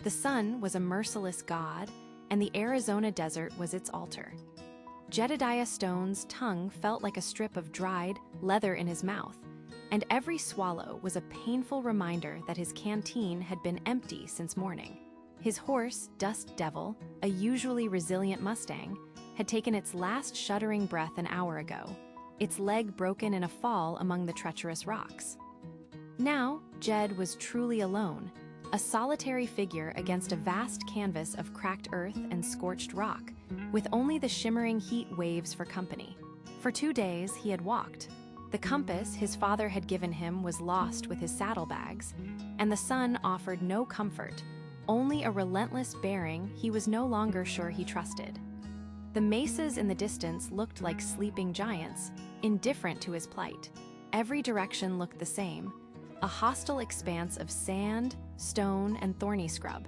The sun was a merciless god, and the Arizona desert was its altar. Jedediah Stone's tongue felt like a strip of dried leather in his mouth, and every swallow was a painful reminder that his canteen had been empty since morning. His horse, Dust Devil, a usually resilient Mustang, had taken its last shuddering breath an hour ago, its leg broken in a fall among the treacherous rocks. Now, Jed was truly alone, a solitary figure against a vast canvas of cracked earth and scorched rock, with only the shimmering heat waves for company. For 2 days, he had walked. The compass his father had given him was lost with his saddlebags, and the sun offered no comfort, only a relentless bearing he was no longer sure he trusted. The mesas in the distance looked like sleeping giants, indifferent to his plight. Every direction looked the same, a hostile expanse of sand, stone, and thorny scrub.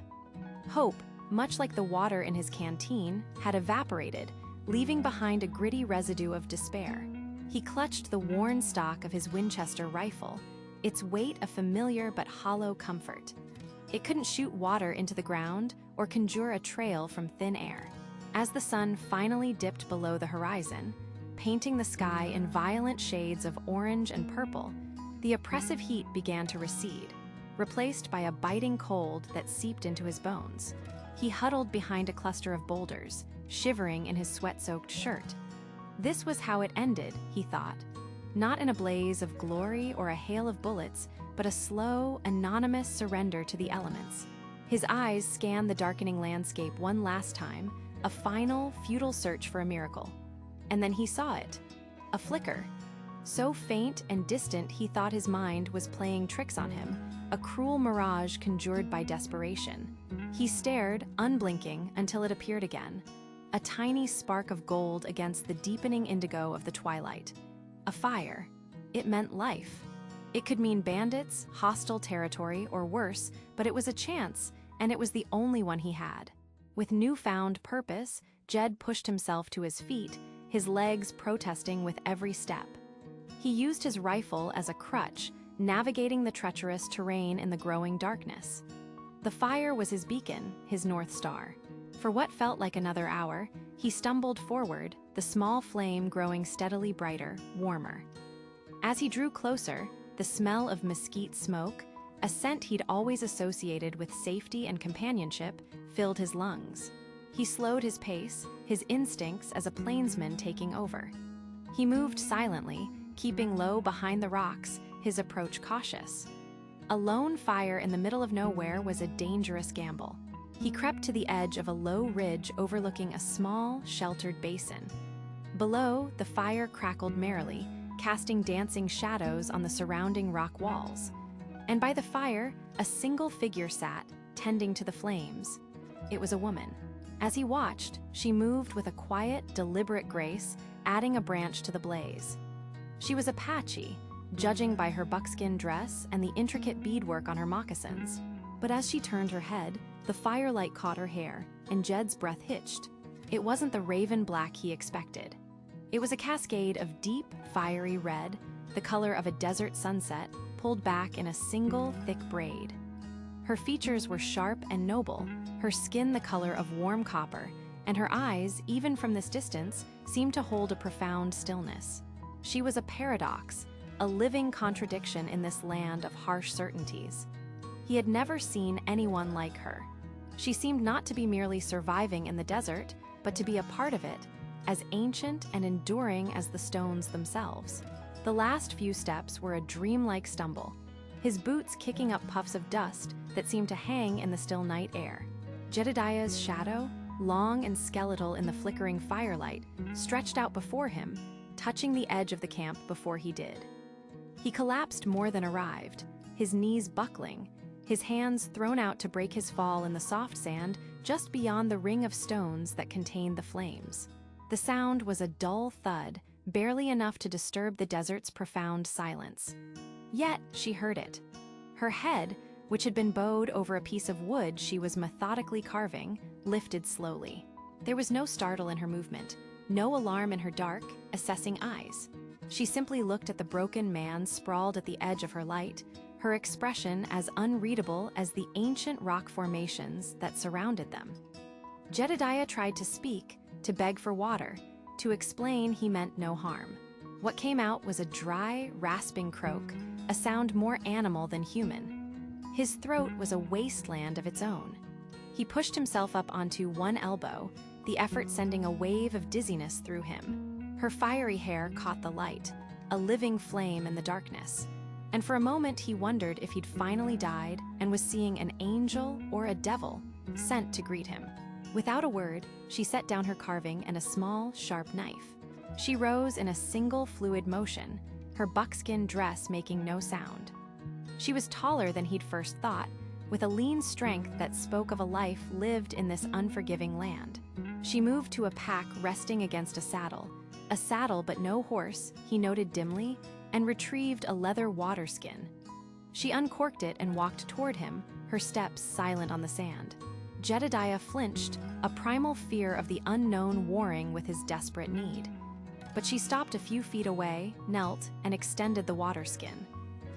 Hope, much like the water in his canteen, had evaporated, leaving behind a gritty residue of despair. He clutched the worn stock of his Winchester rifle, its weight a familiar but hollow comfort. It couldn't shoot water into the ground or conjure a trail from thin air. As the sun finally dipped below the horizon, painting the sky in violent shades of orange and purple, the oppressive heat began to recede, replaced by a biting cold that seeped into his bones. He huddled behind a cluster of boulders, shivering in his sweat-soaked shirt. This was how it ended, he thought. Not in a blaze of glory or a hail of bullets, but a slow, anonymous surrender to the elements. His eyes scanned the darkening landscape one last time, a final, futile search for a miracle. And then he saw it. A flicker. So faint and distant he thought his mind was playing tricks on him, a cruel mirage conjured by desperation. He stared, unblinking, until it appeared again, a tiny spark of gold against the deepening indigo of the twilight. A fire. It meant life. It could mean bandits, hostile territory, or worse, but it was a chance, and it was the only one he had. With newfound purpose, Jed pushed himself to his feet, his legs protesting with every step. He used his rifle as a crutch, navigating the treacherous terrain in the growing darkness. The fire was his beacon, his North Star. For what felt like another hour, he stumbled forward, the small flame growing steadily brighter, warmer. As he drew closer, the smell of mesquite smoke, a scent he'd always associated with safety and companionship, filled his lungs. He slowed his pace, his instincts as a plainsman taking over. He moved silently, keeping low behind the rocks, his approach cautious. A lone fire in the middle of nowhere was a dangerous gamble. He crept to the edge of a low ridge overlooking a small, sheltered basin. Below, the fire crackled merrily, casting dancing shadows on the surrounding rock walls. And by the fire, a single figure sat, tending to the flames. It was a woman. As he watched, she moved with a quiet, deliberate grace, adding a branch to the blaze. She was Apache, judging by her buckskin dress and the intricate beadwork on her moccasins. But as she turned her head, the firelight caught her hair, and Jed's breath hitched. It wasn't the raven black he expected. It was a cascade of deep, fiery red, the color of a desert sunset, pulled back in a single, thick braid. Her features were sharp and noble, her skin the color of warm copper, and her eyes, even from this distance, seemed to hold a profound stillness. She was a paradox, a living contradiction in this land of harsh certainties. He had never seen anyone like her. She seemed not to be merely surviving in the desert, but to be a part of it, as ancient and enduring as the stones themselves. The last few steps were a dreamlike stumble, his boots kicking up puffs of dust that seemed to hang in the still night air. Jedediah's shadow, long and skeletal in the flickering firelight, stretched out before him, touching the edge of the camp before he did. He collapsed more than arrived, his knees buckling, his hands thrown out to break his fall in the soft sand just beyond the ring of stones that contained the flames. The sound was a dull thud, barely enough to disturb the desert's profound silence. Yet she heard it. Her head, which had been bowed over a piece of wood she was methodically carving, lifted slowly. There was no startle in her movement, no alarm in her dark, assessing eyes. She simply looked at the broken man sprawled at the edge of her light, her expression as unreadable as the ancient rock formations that surrounded them. Jedediah tried to speak, to beg for water, to explain he meant no harm. What came out was a dry, rasping croak, a sound more animal than human. His throat was a wasteland of its own. He pushed himself up onto one elbow, the effort sending a wave of dizziness through him. Her fiery hair caught the light, a living flame in the darkness. And for a moment he wondered if he'd finally died and was seeing an angel or a devil sent to greet him. Without a word, she set down her carving and a small, sharp knife. She rose in a single fluid motion, her buckskin dress making no sound. She was taller than he'd first thought, with a lean strength that spoke of a life lived in this unforgiving land. She moved to a pack resting against a saddle but no horse, he noted dimly, and retrieved a leather water skin. She uncorked it and walked toward him, her steps silent on the sand. Jedediah flinched, a primal fear of the unknown warring with his desperate need. But she stopped a few feet away, knelt, and extended the water skin.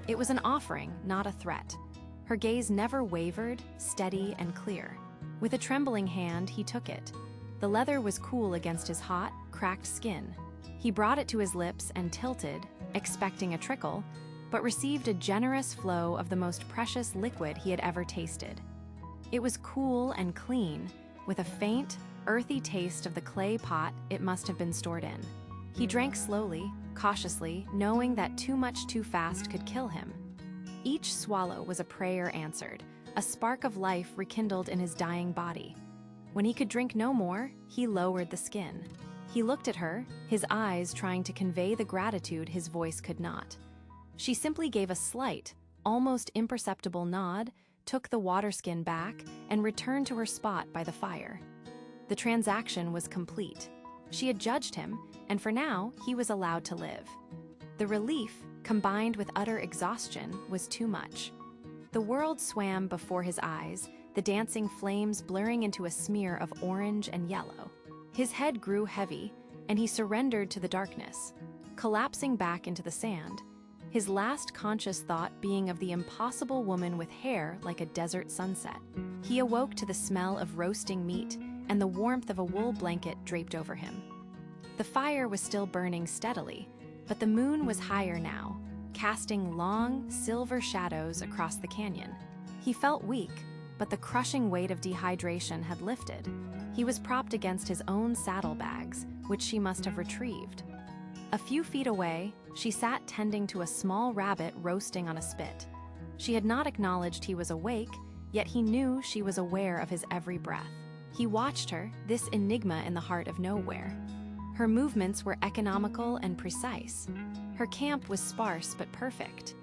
It was an offering, not a threat. Her gaze never wavered, steady and clear. With a trembling hand, he took it. The leather was cool against his hot, cracked skin. He brought it to his lips and tilted, expecting a trickle, but received a generous flow of the most precious liquid he had ever tasted. It was cool and clean, with a faint, earthy taste of the clay pot it must have been stored in. He drank slowly, cautiously, knowing that too much too fast could kill him. Each swallow was a prayer answered, a spark of life rekindled in his dying body. When he could drink no more, he lowered the skin. He looked at her, his eyes trying to convey the gratitude his voice could not. She simply gave a slight, almost imperceptible nod, took the water skin back, and returned to her spot by the fire. The transaction was complete. She had judged him, and for now, he was allowed to live. The relief, combined with utter exhaustion, was too much. The world swam before his eyes, the dancing flames blurring into a smear of orange and yellow. His head grew heavy, and he surrendered to the darkness, collapsing back into the sand, his last conscious thought being of the impossible woman with hair like a desert sunset. He awoke to the smell of roasting meat and the warmth of a wool blanket draped over him. The fire was still burning steadily, but the moon was higher now, casting long, silver shadows across the canyon. He felt weak, but the crushing weight of dehydration had lifted. He was propped against his own saddlebags, which she must have retrieved. A few feet away, she sat tending to a small rabbit roasting on a spit. She had not acknowledged he was awake, yet he knew she was aware of his every breath. He watched her, this enigma in the heart of nowhere. Her movements were economical and precise. Her camp was sparse but perfect.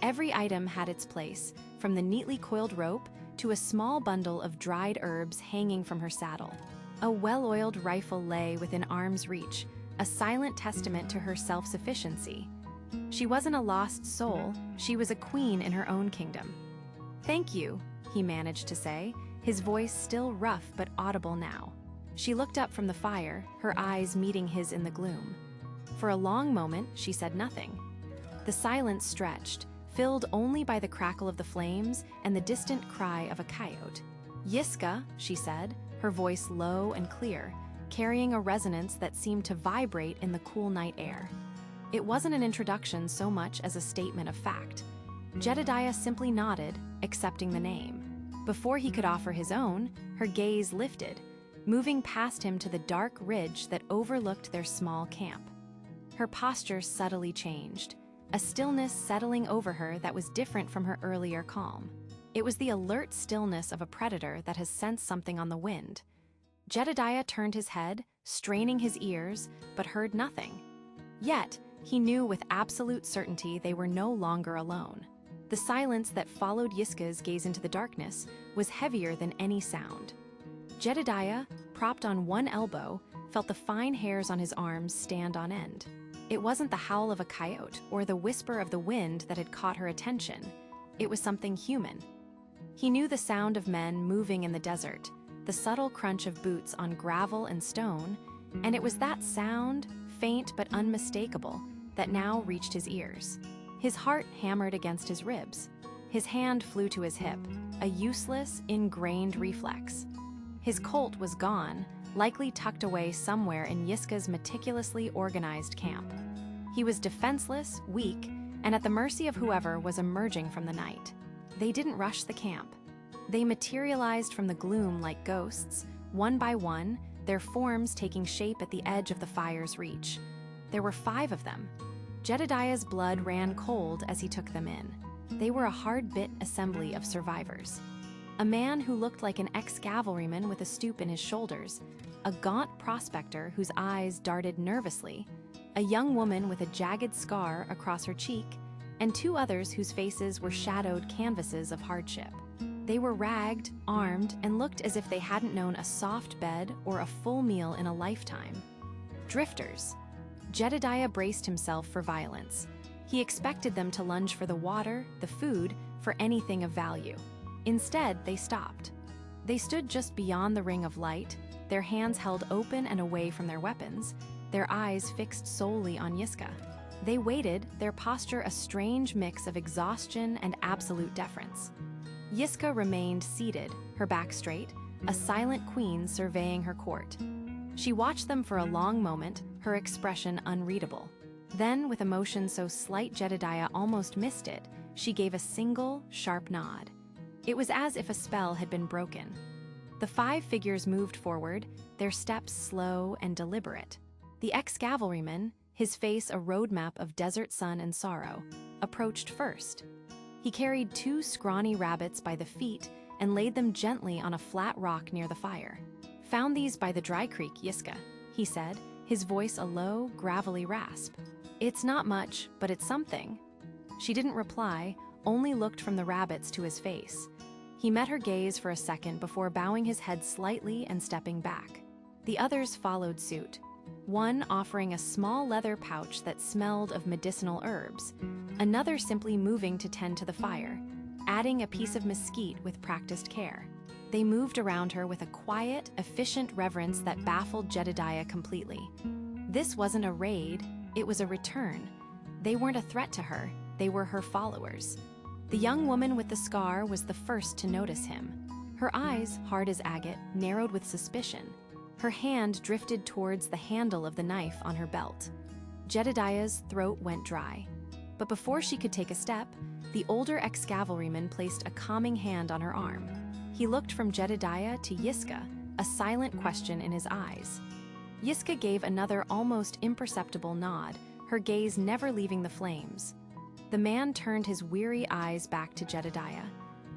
Every item had its place, from the neatly coiled rope to a small bundle of dried herbs hanging from her saddle. A well-oiled rifle lay within arm's reach, a silent testament to her self-sufficiency. She wasn't a lost soul, she was a queen in her own kingdom. "Thank you," he managed to say, his voice still rough but audible now. She looked up from the fire, her eyes meeting his in the gloom. For a long moment, she said nothing. The silence stretched, filled only by the crackle of the flames and the distant cry of a coyote. "Yiska," she said, her voice low and clear, carrying a resonance that seemed to vibrate in the cool night air. It wasn't an introduction so much as a statement of fact. Jedediah simply nodded, accepting the name. Before he could offer his own, her gaze lifted, moving past him to the dark ridge that overlooked their small camp. Her posture subtly changed, a stillness settling over her that was different from her earlier calm. It was the alert stillness of a predator that has sensed something on the wind. Jedediah turned his head, straining his ears, but heard nothing. Yet, he knew with absolute certainty they were no longer alone. The silence that followed Yiska's gaze into the darkness was heavier than any sound. Jedediah, propped on one elbow, felt the fine hairs on his arms stand on end. It wasn't the howl of a coyote or the whisper of the wind that had caught her attention. It was something human. He knew the sound of men moving in the desert, the subtle crunch of boots on gravel and stone, and it was that sound, faint but unmistakable, that now reached his ears. His heart hammered against his ribs. His hand flew to his hip, a useless, ingrained reflex. His Colt was gone, likely tucked away somewhere in Yiska's meticulously organized camp. He was defenseless, weak, and at the mercy of whoever was emerging from the night. They didn't rush the camp. They materialized from the gloom like ghosts, one by one, their forms taking shape at the edge of the fire's reach. There were 5 of them. Jedediah's blood ran cold as he took them in. They were a hard-bit assembly of survivors. A man who looked like an ex-cavalryman with a stoop in his shoulders, a gaunt prospector whose eyes darted nervously, a young woman with a jagged scar across her cheek, and 2 others whose faces were shadowed canvases of hardship. They were ragged, armed, and looked as if they hadn't known a soft bed or a full meal in a lifetime. Drifters. Jedediah braced himself for violence. He expected them to lunge for the water, the food, for anything of value. Instead, they stopped. They stood just beyond the ring of light, their hands held open and away from their weapons, their eyes fixed solely on Yiska. They waited, their posture a strange mix of exhaustion and absolute deference. Yiska remained seated, her back straight, a silent queen surveying her court. She watched them for a long moment, her expression unreadable. Then, with emotion so slight Jedediah almost missed it, she gave a single, sharp nod. It was as if a spell had been broken. The 5 figures moved forward, their steps slow and deliberate. The ex-cavalryman, his face a roadmap of desert sun and sorrow, approached first. He carried 2 scrawny rabbits by the feet and laid them gently on a flat rock near the fire. "Found these by the dry creek, Yiska," he said, his voice a low, gravelly rasp. "It's not much, but it's something." She didn't reply, only looked from the rabbits to his face. He met her gaze for a second before bowing his head slightly and stepping back. The others followed suit, one offering a small leather pouch that smelled of medicinal herbs, another simply moving to tend to the fire, adding a piece of mesquite with practiced care. They moved around her with a quiet, efficient reverence that baffled Jedediah completely. This wasn't a raid, it was a return. They weren't a threat to her, they were her followers. The young woman with the scar was the first to notice him. Her eyes, hard as agate, narrowed with suspicion. Her hand drifted towards the handle of the knife on her belt. Jedediah's throat went dry. But before she could take a step, the older ex-cavalryman placed a calming hand on her arm. He looked from Jedediah to Yiska, a silent question in his eyes. Yiska gave another almost imperceptible nod, her gaze never leaving the flames. The man turned his weary eyes back to Jedediah.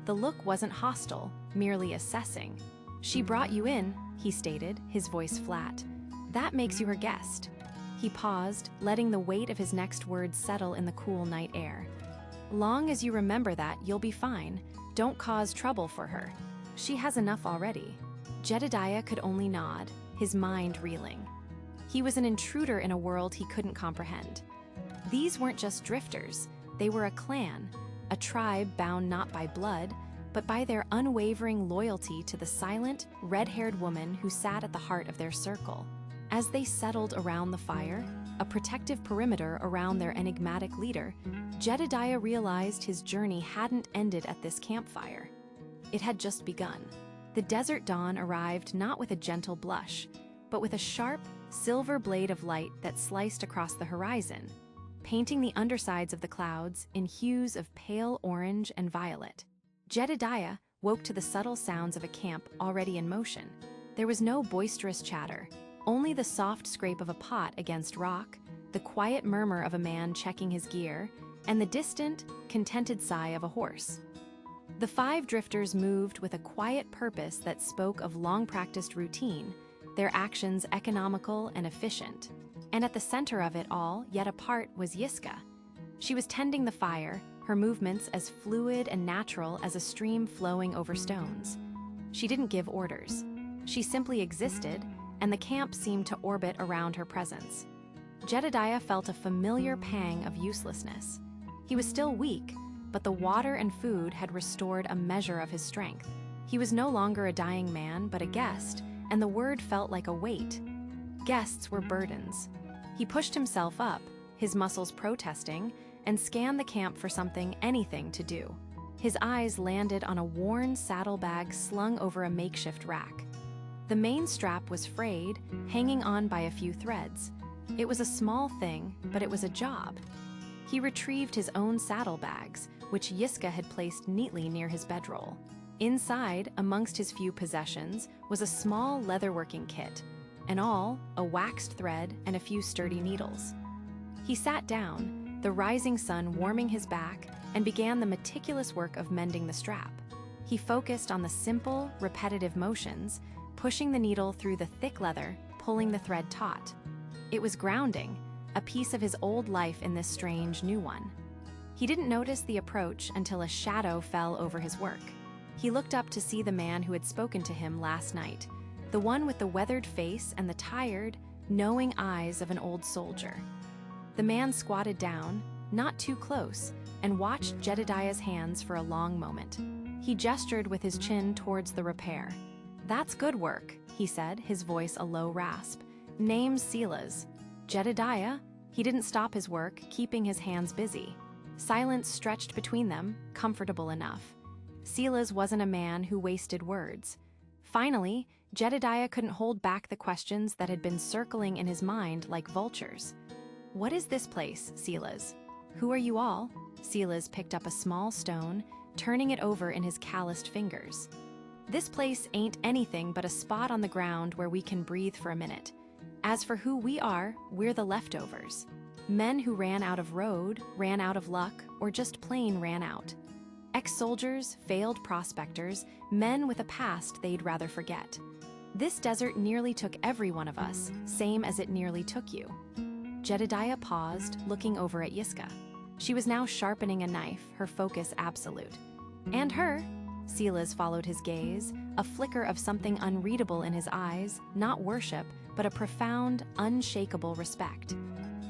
The look wasn't hostile, merely assessing. "She brought you in," he stated, his voice flat. "That makes you her guest." He paused, letting the weight of his next words settle in the cool night air. "Long as you remember that, you'll be fine. Don't cause trouble for her. She has enough already." Jedediah could only nod, his mind reeling. He was an intruder in a world he couldn't comprehend. These weren't just drifters, they were a clan, a tribe bound not by blood, but by their unwavering loyalty to the silent, red-haired woman who sat at the heart of their circle. As they settled around the fire, a protective perimeter around their enigmatic leader, Jedediah realized his journey hadn't ended at this campfire. It had just begun. The desert dawn arrived not with a gentle blush, but with a sharp, silver blade of light that sliced across the horizon, painting the undersides of the clouds in hues of pale orange and violet. Jedediah woke to the subtle sounds of a camp already in motion. There was no boisterous chatter, only the soft scrape of a pot against rock, the quiet murmur of a man checking his gear, and the distant, contented sigh of a horse. The 5 drifters moved with a quiet purpose that spoke of long-practiced routine, their actions economical and efficient. And at the center of it all, yet apart, was Yiska. She was tending the fire, her movements as fluid and natural as a stream flowing over stones. She didn't give orders. She simply existed, and the camp seemed to orbit around her presence. Jedediah felt a familiar pang of uselessness. He was still weak, but the water and food had restored a measure of his strength. He was no longer a dying man, but a guest, and the word felt like a weight. Guests were burdens. He pushed himself up, his muscles protesting, and scanned the camp for something, anything to do. His eyes landed on a worn saddlebag slung over a makeshift rack. The main strap was frayed, hanging on by a few threads. It was a small thing, but it was a job. He retrieved his own saddlebags, which Yiska had placed neatly near his bedroll. Inside, amongst his few possessions, was a small leatherworking kit, an awl, a waxed thread, and a few sturdy needles. He sat down, the rising sun warming his back, and began the meticulous work of mending the strap. He focused on the simple, repetitive motions, pushing the needle through the thick leather, pulling the thread taut. It was grounding, a piece of his old life in this strange new one. He didn't notice the approach until a shadow fell over his work. He looked up to see the man who had spoken to him last night, the one with the weathered face and the tired, knowing eyes of an old soldier. The man squatted down, not too close, and watched Jedediah's hands for a long moment. He gestured with his chin towards the repair. "That's good work," he said, his voice a low rasp. "Name's Silas." Jedediah? He didn't stop his work, keeping his hands busy. Silence stretched between them, comfortable enough. Silas wasn't a man who wasted words. Finally, Jedediah couldn't hold back the questions that had been circling in his mind like vultures. "What is this place, Silas? Who are you all?" Silas picked up a small stone, turning it over in his calloused fingers. "This place ain't anything but a spot on the ground where we can breathe for a minute. As for who we are, we're the leftovers. Men who ran out of road, ran out of luck, or just plain ran out. Ex-soldiers, failed prospectors, men with a past they'd rather forget. This desert nearly took every one of us, same as it nearly took you." Jedediah paused, looking over at Yiska. She was now sharpening a knife, her focus absolute. "And her?" Silas followed his gaze, a flicker of something unreadable in his eyes, not worship, but a profound, unshakable respect.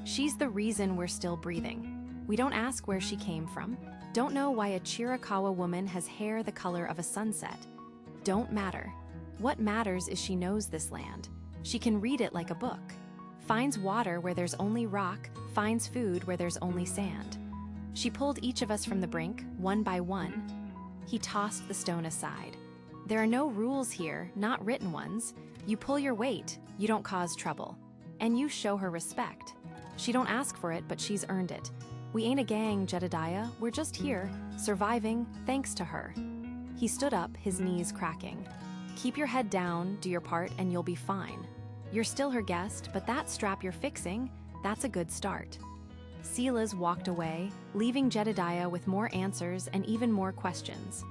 "She's the reason we're still breathing. We don't ask where she came from, don't know why a Chiricahua woman has hair the color of a sunset. Don't matter. What matters is she knows this land. She can read it like a book. Finds water where there's only rock, finds food where there's only sand. She pulled each of us from the brink, one by one." He tossed the stone aside. "There are no rules here, not written ones. You pull your weight, you don't cause trouble. And you show her respect. She don't ask for it, but she's earned it. We ain't a gang, Jedediah, we're just here, surviving, thanks to her." He stood up, his knees cracking. "Keep your head down, do your part, and you'll be fine. You're still her guest, but that strap you're fixing, that's a good start." Silas walked away, leaving Jedediah with more answers and even more questions.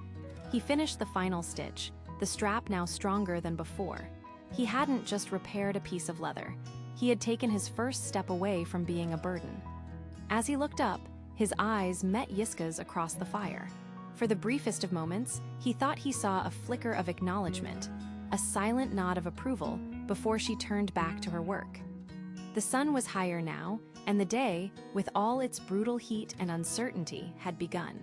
He finished the final stitch, the strap now stronger than before. He hadn't just repaired a piece of leather. He had taken his first step away from being a burden. As he looked up, his eyes met Yiska's across the fire. For the briefest of moments, he thought he saw a flicker of acknowledgement, a silent nod of approval, before she turned back to her work. The sun was higher now, and the day, with all its brutal heat and uncertainty, had begun.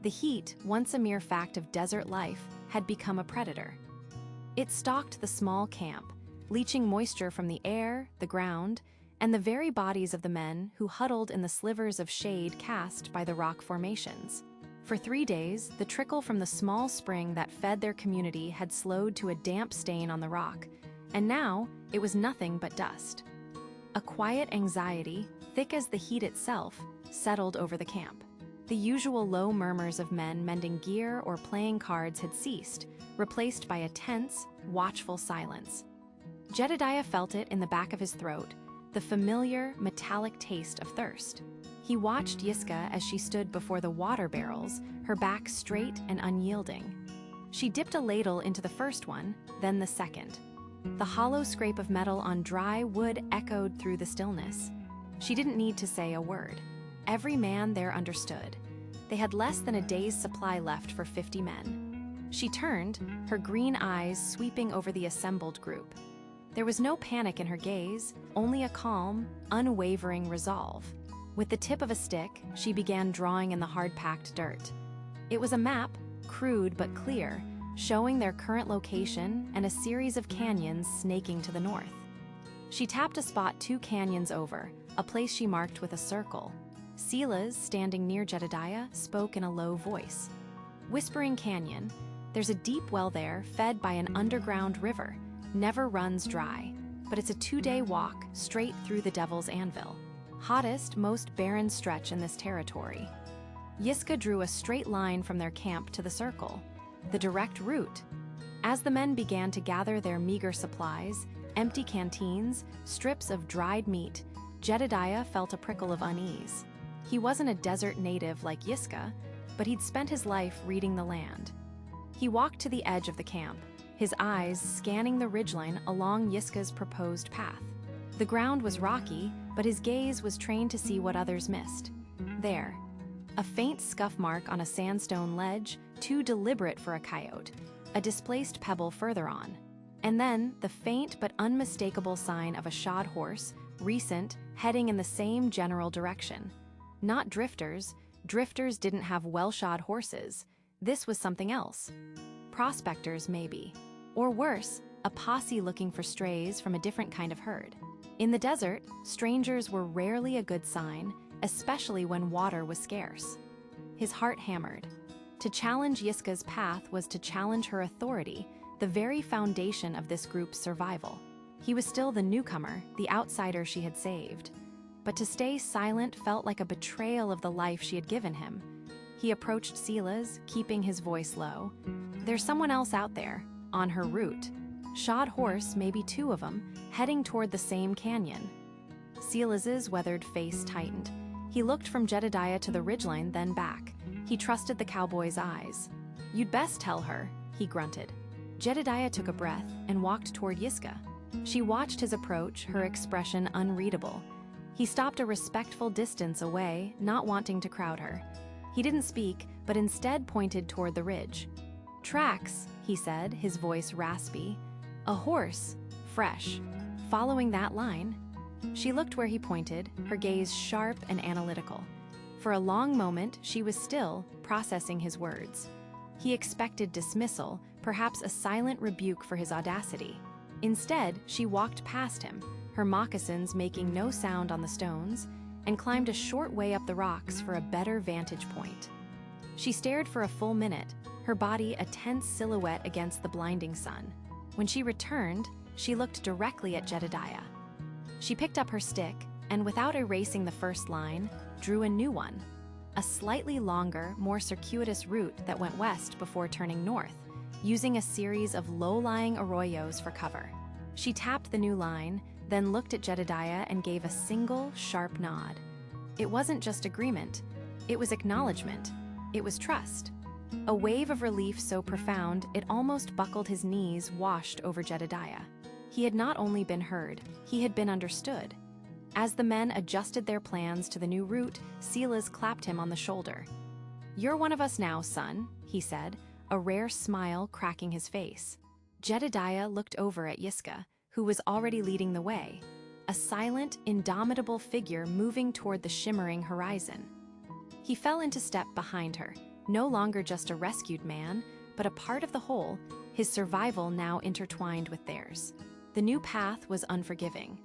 The heat, once a mere fact of desert life, had become a predator. It stalked the small camp, leaching moisture from the air, the ground, and the very bodies of the men who huddled in the slivers of shade cast by the rock formations. For 3 days, the trickle from the small spring that fed their community had slowed to a damp stain on the rock, and now it was nothing but dust. A quiet anxiety, thick as the heat itself, settled over the camp. The usual low murmurs of men mending gear or playing cards had ceased, replaced by a tense, watchful silence. Jedediah felt it in the back of his throat, the familiar, metallic taste of thirst. He watched Yiska as she stood before the water barrels, her back straight and unyielding. She dipped a ladle into the first one, then the second. The hollow scrape of metal on dry wood echoed through the stillness. She didn't need to say a word. Every man there understood. They had less than a day's supply left for 50 men. She turned, her green eyes sweeping over the assembled group. There was no panic in her gaze, only a calm, unwavering resolve. With the tip of a stick, she began drawing in the hard-packed dirt. It was a map, crude but clear, showing their current location and a series of canyons snaking to the north. She tapped a spot 2 canyons over, a place she marked with a circle. Silas, standing near Jedediah, spoke in a low voice. Whispering Canyon. There's a deep well there, fed by an underground river. Never runs dry, but it's a 2-day walk straight through the Devil's Anvil. Hottest, most barren stretch in this territory. Yiska drew a straight line from their camp to the circle, the direct route. As the men began to gather their meager supplies, empty canteens, strips of dried meat, Jedediah felt a prickle of unease. He wasn't a desert native like Yiska, but he'd spent his life reading the land. He walked to the edge of the camp, his eyes scanning the ridgeline along Yiska's proposed path. The ground was rocky, but his gaze was trained to see what others missed. There, a faint scuff mark on a sandstone ledge, too deliberate for a coyote, a displaced pebble further on. And then, the faint but unmistakable sign of a shod horse, recent, heading in the same general direction. Not drifters. Drifters didn't have well-shod horses. This was something else. Prospectors, maybe. Or worse, a posse looking for strays from a different kind of herd. In the desert, strangers were rarely a good sign, especially when water was scarce. His heart hammered. To challenge Yiska's path was to challenge her authority, the very foundation of this group's survival. He was still the newcomer, the outsider she had saved. But to stay silent felt like a betrayal of the life she had given him. He approached Sila's, keeping his voice low. There's someone else out there, on her route. Shod horse, maybe 2 of them, heading toward the same canyon. Silas's weathered face tightened. He looked from Jedediah to the ridgeline, then back. He trusted the cowboy's eyes. You'd best tell her, he grunted. Jedediah took a breath and walked toward Yiska. She watched his approach, her expression unreadable. He stopped a respectful distance away, not wanting to crowd her. He didn't speak, but instead pointed toward the ridge. Tracks, he said, his voice raspy. A horse, fresh. Following that line. She looked where he pointed, her gaze sharp and analytical. For a long moment, she was still, processing his words. He expected dismissal, perhaps a silent rebuke for his audacity. Instead, she walked past him, her moccasins making no sound on the stones, and climbed a short way up the rocks for a better vantage point. She stared for a full minute, her body a tense silhouette against the blinding sun. When she returned, she looked directly at Jedediah. She picked up her stick, and without erasing the first line, drew a new one. A slightly longer, more circuitous route that went west before turning north, using a series of low-lying arroyos for cover. She tapped the new line, then looked at Jedediah and gave a single, sharp nod. It wasn't just agreement. It was acknowledgement. It was trust. A wave of relief so profound, it almost buckled his knees, washed over Jedediah. He had not only been heard, he had been understood. As the men adjusted their plans to the new route, Silas clapped him on the shoulder. "You're one of us now, son," he said, a rare smile cracking his face. Jedediah looked over at Yiska, who was already leading the way, a silent, indomitable figure moving toward the shimmering horizon. He fell into step behind her, no longer just a rescued man, but a part of the whole, his survival now intertwined with theirs. The new path was unforgiving.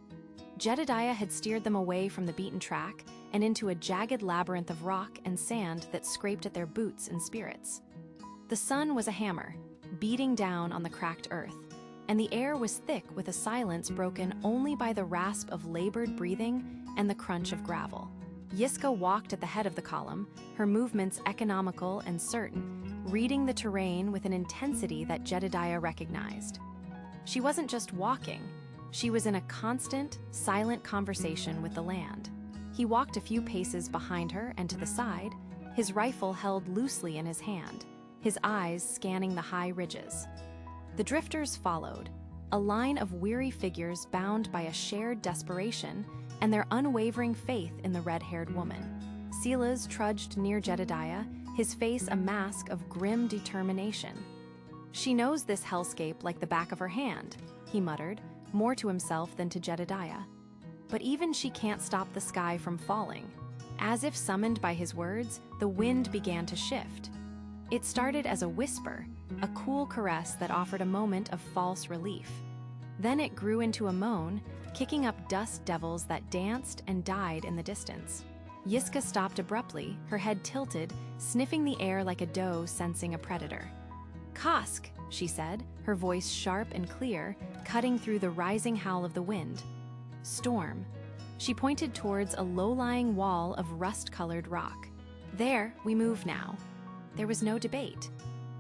Jedediah had steered them away from the beaten track and into a jagged labyrinth of rock and sand that scraped at their boots and spirits. The sun was a hammer, beating down on the cracked earth, and the air was thick with a silence broken only by the rasp of labored breathing and the crunch of gravel. Yiska walked at the head of the column, her movements economical and certain, reading the terrain with an intensity that Jedediah recognized. She wasn't just walking, she was in a constant, silent conversation with the land. He walked a few paces behind her and to the side, his rifle held loosely in his hand, his eyes scanning the high ridges. The drifters followed, a line of weary figures bound by a shared desperation and their unwavering faith in the red-haired woman. Silas trudged near Jedediah, his face a mask of grim determination. "She knows this hellscape like the back of her hand," he muttered, more to himself than to Jedediah. "But even she can't stop the sky from falling." As if summoned by his words, the wind began to shift. It started as a whisper, a cool caress that offered a moment of false relief. Then it grew into a moan, kicking up dust devils that danced and died in the distance. Yiska stopped abruptly, her head tilted, sniffing the air like a doe sensing a predator. "Kask," she said, her voice sharp and clear, cutting through the rising howl of the wind. "Storm." She pointed towards a low-lying wall of rust-colored rock. "There, we move now." There was no debate.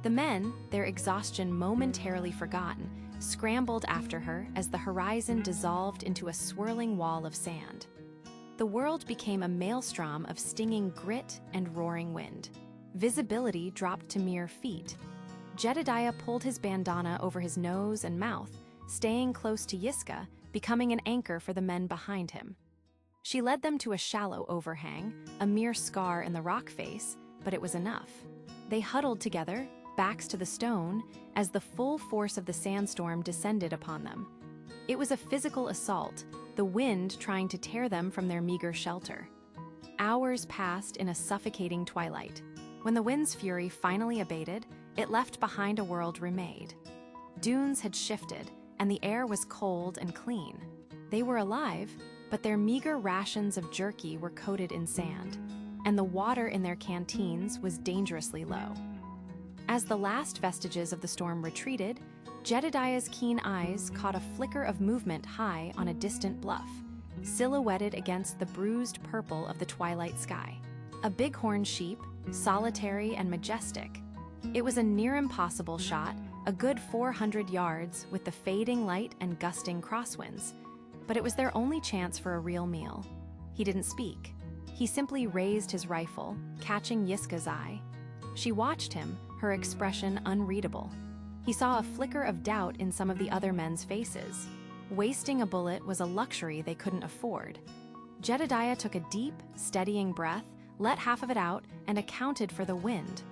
The men, their exhaustion momentarily forgotten, scrambled after her as the horizon dissolved into a swirling wall of sand. The world became a maelstrom of stinging grit and roaring wind. Visibility dropped to mere feet. Jedediah pulled his bandana over his nose and mouth, staying close to Yiska, becoming an anchor for the men behind him. She led them to a shallow overhang, a mere scar in the rock face, but it was enough. They huddled together, backs to the stone, as the full force of the sandstorm descended upon them. It was a physical assault, the wind trying to tear them from their meager shelter. Hours passed in a suffocating twilight. When the wind's fury finally abated, it left behind a world remade. Dunes had shifted, and the air was cold and clean. They were alive, but their meager rations of jerky were coated in sand, and the water in their canteens was dangerously low. As the last vestiges of the storm retreated, Jedediah's keen eyes caught a flicker of movement high on a distant bluff, silhouetted against the bruised purple of the twilight sky. A bighorn sheep, solitary and majestic. It was a near-impossible shot, a good 400 yards with the fading light and gusting crosswinds, but it was their only chance for a real meal. He didn't speak. He simply raised his rifle, catching Yiska's eye. She watched him, her expression unreadable. He saw a flicker of doubt in some of the other men's faces. Wasting a bullet was a luxury they couldn't afford. Jedediah took a deep, steadying breath, let half of it out, and accounted for the wind.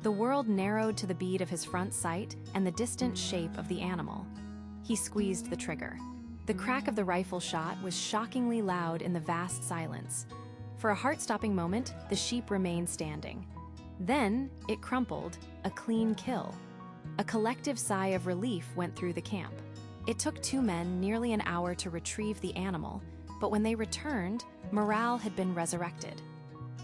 The world narrowed to the bead of his front sight and the distant shape of the animal. He squeezed the trigger. The crack of the rifle shot was shockingly loud in the vast silence. For a heart-stopping moment, the sheep remained standing. Then, it crumpled, a clean kill. A collective sigh of relief went through the camp. It took two men nearly an hour to retrieve the animal, but when they returned, morale had been resurrected.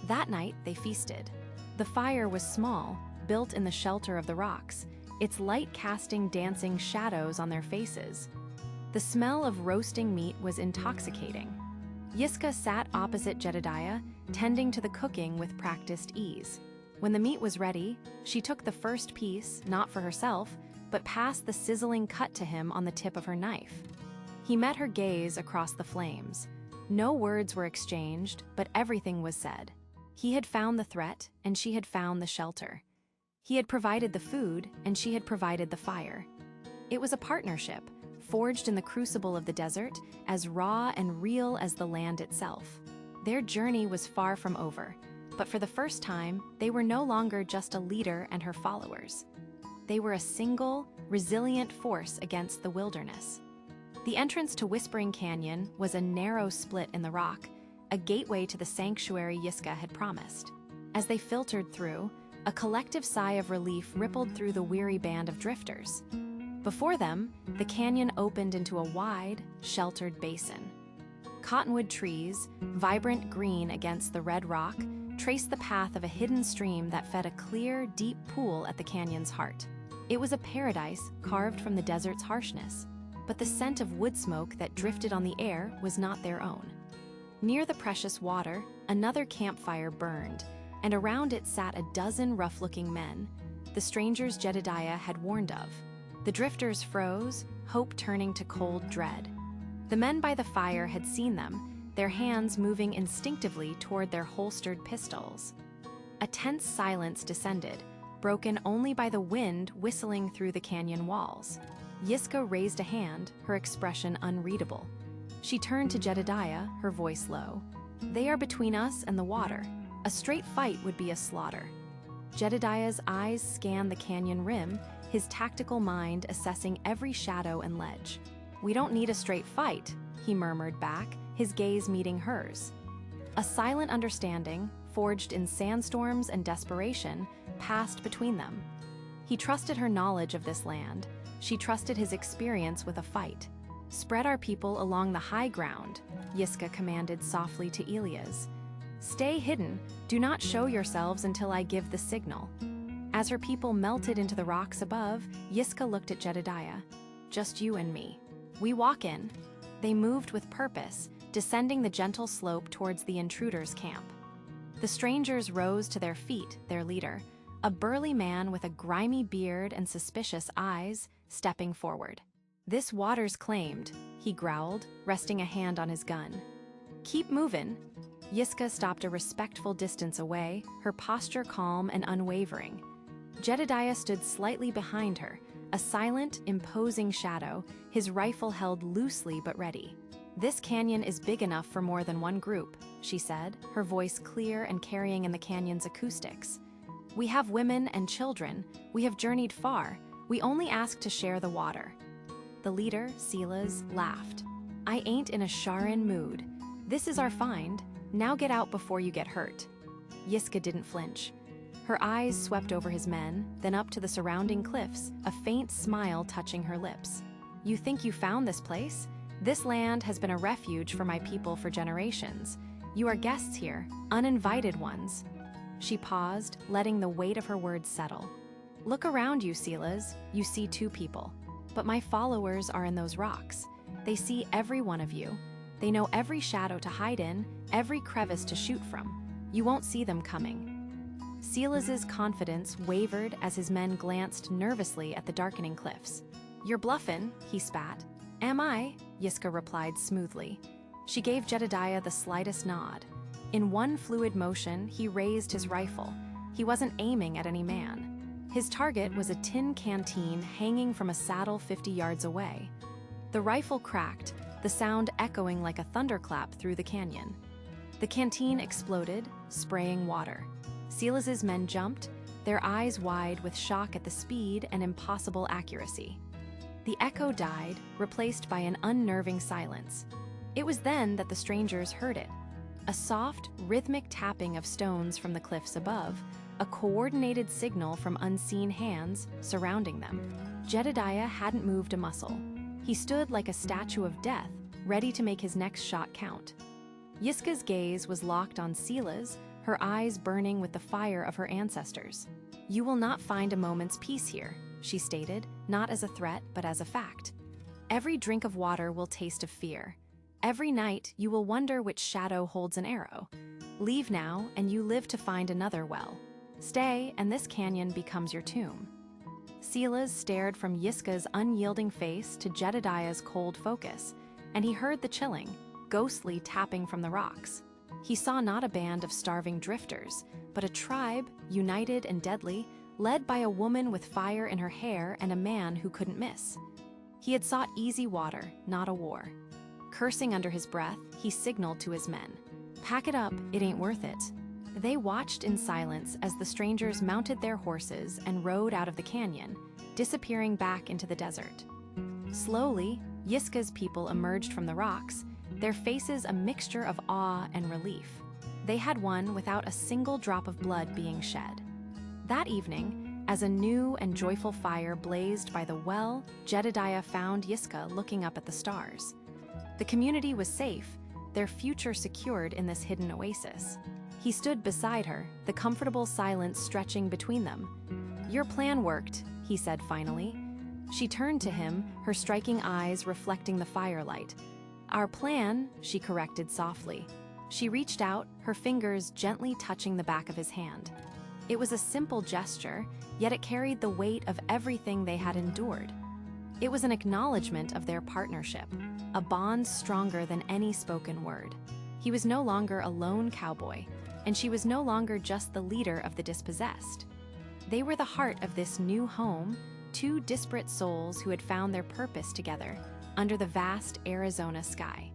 That night, they feasted. The fire was small, built in the shelter of the rocks, its light casting dancing shadows on their faces. The smell of roasting meat was intoxicating. Yiska sat opposite Jedediah, tending to the cooking with practiced ease. When the meat was ready, she took the first piece, not for herself, but passed the sizzling cut to him on the tip of her knife. He met her gaze across the flames. No words were exchanged, but everything was said. He had found the threat, and she had found the shelter. He had provided the food, and she had provided the fire. It was a partnership, forged in the crucible of the desert, as raw and real as the land itself. Their journey was far from over, but for the first time, they were no longer just a leader and her followers. They were a single, resilient force against the wilderness. The entrance to Whispering Canyon was a narrow split in the rock, a gateway to the sanctuary Yiska had promised. As they filtered through, a collective sigh of relief rippled through the weary band of drifters. Before them, the canyon opened into a wide, sheltered basin. Cottonwood trees, vibrant green against the red rock, traced the path of a hidden stream that fed a clear, deep pool at the canyon's heart. It was a paradise carved from the desert's harshness, but the scent of wood smoke that drifted on the air was not their own. Near the precious water, another campfire burned, and around it sat a dozen rough-looking men, the strangers Jedediah had warned of. The drifters froze, hope turning to cold dread. The men by the fire had seen them, their hands moving instinctively toward their holstered pistols. A tense silence descended, broken only by the wind whistling through the canyon walls. Yiska raised a hand, her expression unreadable. She turned to Jedediah, her voice low. "They are between us and the water. A straight fight would be a slaughter." Jedediah's eyes scanned the canyon rim, his tactical mind assessing every shadow and ledge. "We don't need a straight fight," he murmured back, his gaze meeting hers. A silent understanding, forged in sandstorms and desperation, passed between them. He trusted her knowledge of this land. She trusted his experience with a fight. "Spread our people along the high ground," Yiska commanded softly to Elias. "Stay hidden. Do not show yourselves until I give the signal." As her people melted into the rocks above, Yiska looked at Jedediah. "Just you and me. We walk in." They moved with purpose, descending the gentle slope towards the intruders' camp. The strangers rose to their feet, their leader, a burly man with a grimy beard and suspicious eyes, stepping forward. "This water's claimed," he growled, resting a hand on his gun. "Keep moving." Yiska stopped a respectful distance away, her posture calm and unwavering. Jedediah stood slightly behind her, a silent, imposing shadow, his rifle held loosely but ready. "This canyon is big enough for more than one group," she said, her voice clear and carrying in the canyon's acoustics. "We have women and children. We have journeyed far. We only ask to share the water." The leader, Silas, laughed. "I ain't in a Sharon mood. This is our find. Now get out before you get hurt." Yiska didn't flinch. Her eyes swept over his men, then up to the surrounding cliffs, a faint smile touching her lips. "You think you found this place? This land has been a refuge for my people for generations. You are guests here, uninvited ones." She paused, letting the weight of her words settle. "Look around you, Silas. You see two people. But my followers are in those rocks. They see every one of you. They know every shadow to hide in, every crevice to shoot from. You won't see them coming." Silas's confidence wavered as his men glanced nervously at the darkening cliffs. "You're bluffin'," he spat. "Am I?" Yiska replied smoothly. She gave Jedediah the slightest nod. In one fluid motion, he raised his rifle. He wasn't aiming at any man. His target was a tin canteen hanging from a saddle 50 yards away. The rifle cracked, the sound echoing like a thunderclap through the canyon. The canteen exploded, spraying water. Silas's men jumped, their eyes wide with shock at the speed and impossible accuracy. The echo died, replaced by an unnerving silence. It was then that the strangers heard it. A soft, rhythmic tapping of stones from the cliffs above, a coordinated signal from unseen hands surrounding them. Jedediah hadn't moved a muscle. He stood like a statue of death, ready to make his next shot count. Yiska's gaze was locked on Silas, her eyes burning with the fire of her ancestors. "You will not find a moment's peace here," she stated, not as a threat, but as a fact. "Every drink of water will taste of fear. Every night you will wonder which shadow holds an arrow. Leave now, and you live to find another well. Stay, and this canyon becomes your tomb." Silas stared from Yiska's unyielding face to Jedediah's cold focus, and he heard the chilling, ghostly tapping from the rocks. He saw not a band of starving drifters, but a tribe, united and deadly, led by a woman with fire in her hair and a man who couldn't miss. He had sought easy water, not a war. Cursing under his breath, he signaled to his men. "Pack it up, it ain't worth it." They watched in silence as the strangers mounted their horses and rode out of the canyon, disappearing back into the desert. Slowly, Yiska's people emerged from the rocks, their faces a mixture of awe and relief. They had won without a single drop of blood being shed. That evening, as a new and joyful fire blazed by the well, Jedediah found Yiska looking up at the stars. The community was safe, their future secured in this hidden oasis. He stood beside her, the comfortable silence stretching between them. "Your plan worked," he said finally. She turned to him, her striking eyes reflecting the firelight. "Our plan," she corrected softly. She reached out, her fingers gently touching the back of his hand. It was a simple gesture, yet it carried the weight of everything they had endured. It was an acknowledgement of their partnership, a bond stronger than any spoken word. He was no longer a lone cowboy, and she was no longer just the leader of the dispossessed. They were the heart of this new home, two disparate souls who had found their purpose together under the vast Arizona sky.